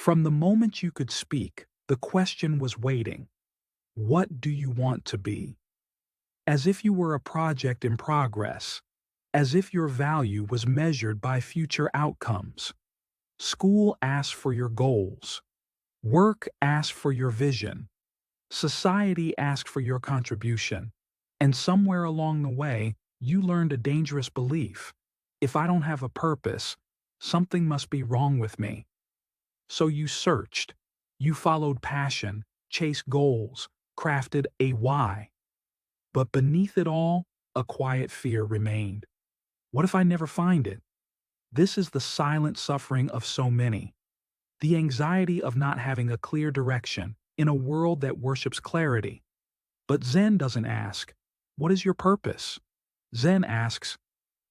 From the moment you could speak, the question was waiting. What do you want to be? As if you were a project in progress, as if your value was measured by future outcomes. School asked for your goals. Work asked for your vision. Society asked for your contribution. And somewhere along the way, you learned a dangerous belief. If I don't have a purpose, something must be wrong with me. So you searched. You followed passion, chased goals, crafted a why. But beneath it all, a quiet fear remained. What if I never find it? This is the silent suffering of so many. The anxiety of not having a clear direction in a world that worships clarity. But Zen doesn't ask, what is your purpose? Zen asks,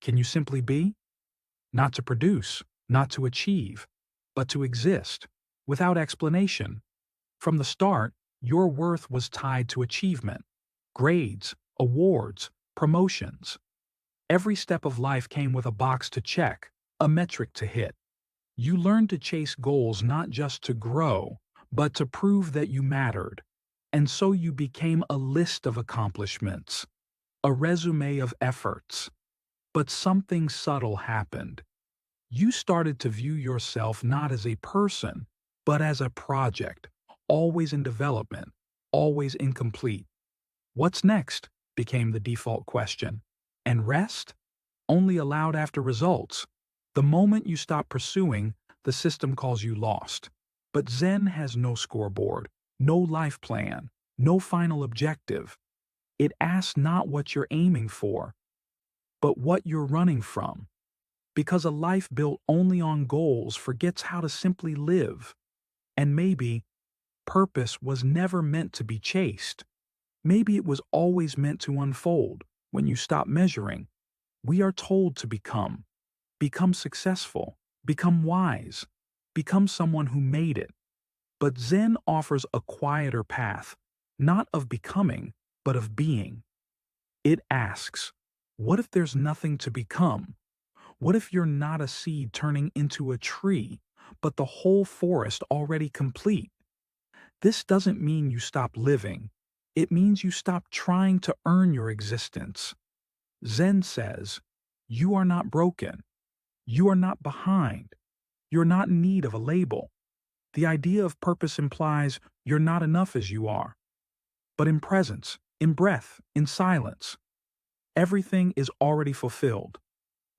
can you simply be? Not to produce, not to achieve, but to exist, without explanation. From the start, your worth was tied to achievement, grades, awards, promotions. Every step of life came with a box to check, a metric to hit. You learned to chase goals not just to grow, but to prove that you mattered. And so you became a list of accomplishments, a resume of efforts. But something subtle happened. You started to view yourself not as a person, but as a project, always in development, always incomplete. What's next? Became the default question. And rest? Only allowed after results. The moment you stop pursuing, the system calls you lost. But Zen has no scoreboard, no life plan, no final objective. It asks not what you're aiming for, but what you're running from. Because a life built only on goals forgets how to simply live. And maybe purpose was never meant to be chased. Maybe it was always meant to unfold when you stop measuring. We are told to become successful, become wise, become someone who made it. But Zen offers a quieter path, not of becoming, but of being. It asks, what if there's nothing to become? What if you're not a seed turning into a tree, but the whole forest already complete? This doesn't mean you stop living. It means you stop trying to earn your existence. Zen says, you are not broken. You are not behind. You're not in need of a label. The idea of purpose implies you're not enough as you are. But in presence, in breath, in silence, everything is already fulfilled.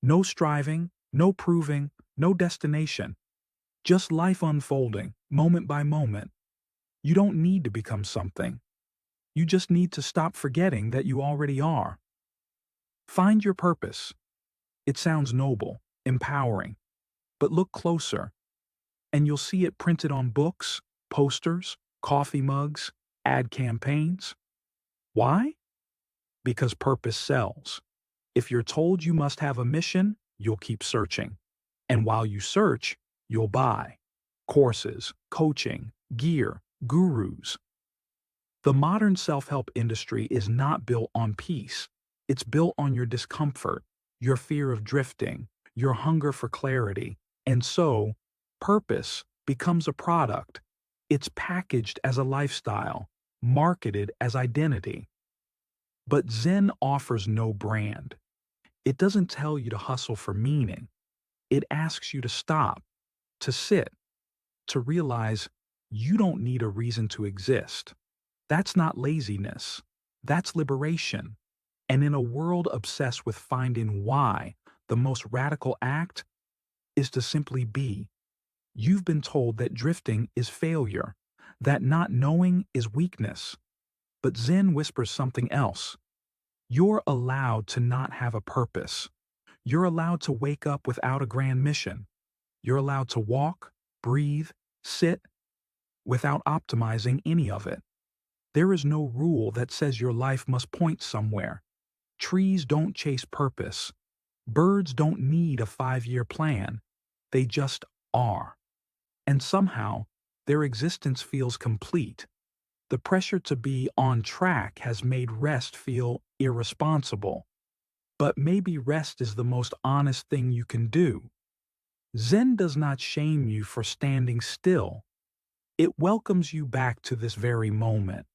No striving, no proving, no destination. Just life unfolding, moment by moment. You don't need to become something. You just need to stop forgetting that you already are. Find your purpose. It sounds noble, empowering. But look closer, and you'll see it printed on books, posters, coffee mugs, ad campaigns. Why? Because purpose sells. If you're told you must have a mission, you'll keep searching. And while you search, you'll buy courses, coaching, gear, gurus. The modern self-help industry is not built on peace. It's built on your discomfort, your fear of drifting, your hunger for clarity. And so, purpose becomes a product. It's packaged as a lifestyle, marketed as identity. But Zen offers no brand. It doesn't tell you to hustle for meaning. It asks you to stop, to sit, to realize you don't need a reason to exist. That's not laziness. That's liberation. And in a world obsessed with finding why, the most radical act is to simply be. You've been told that drifting is failure, that not knowing is weakness. But Zen whispers something else. You're allowed to not have a purpose. You're allowed to wake up without a grand mission. You're allowed to walk, breathe, sit, without optimizing any of it. There is no rule that says your life must point somewhere. Trees don't chase purpose. Birds don't need a 5-year plan. They just are. And somehow, their existence feels complete. The pressure to be on track has made rest feel irresponsible. But maybe rest is the most honest thing you can do. Zen does not shame you for standing still. It welcomes you back to this very moment,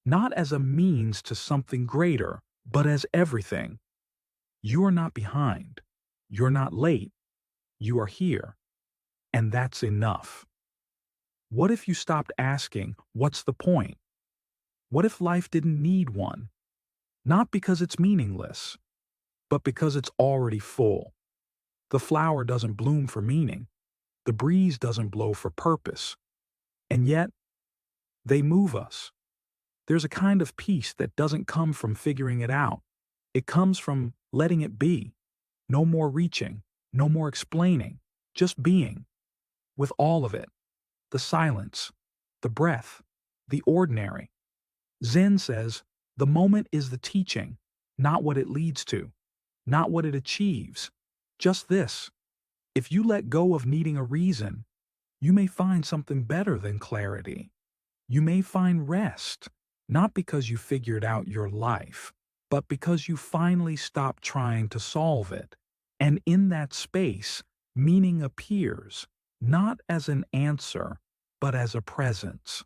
not as a means to something greater, but as everything. You are not behind. You're not late. You are here. And that's enough. What if you stopped asking, what's the point? What if life didn't need one? Not because it's meaningless, but because it's already full. The flower doesn't bloom for meaning. The breeze doesn't blow for purpose. And yet, they move us. There's a kind of peace that doesn't come from figuring it out. It comes from letting it be. No more reaching, no more explaining, just being. With all of it. The silence, the breath, the ordinary. Zen says, the moment is the teaching, not what it leads to, not what it achieves. Just this. If you let go of needing a reason, you may find something better than clarity. You may find rest, not because you figured out your life, but because you finally stopped trying to solve it. And in that space, meaning appears, not as an answer, but as a presence.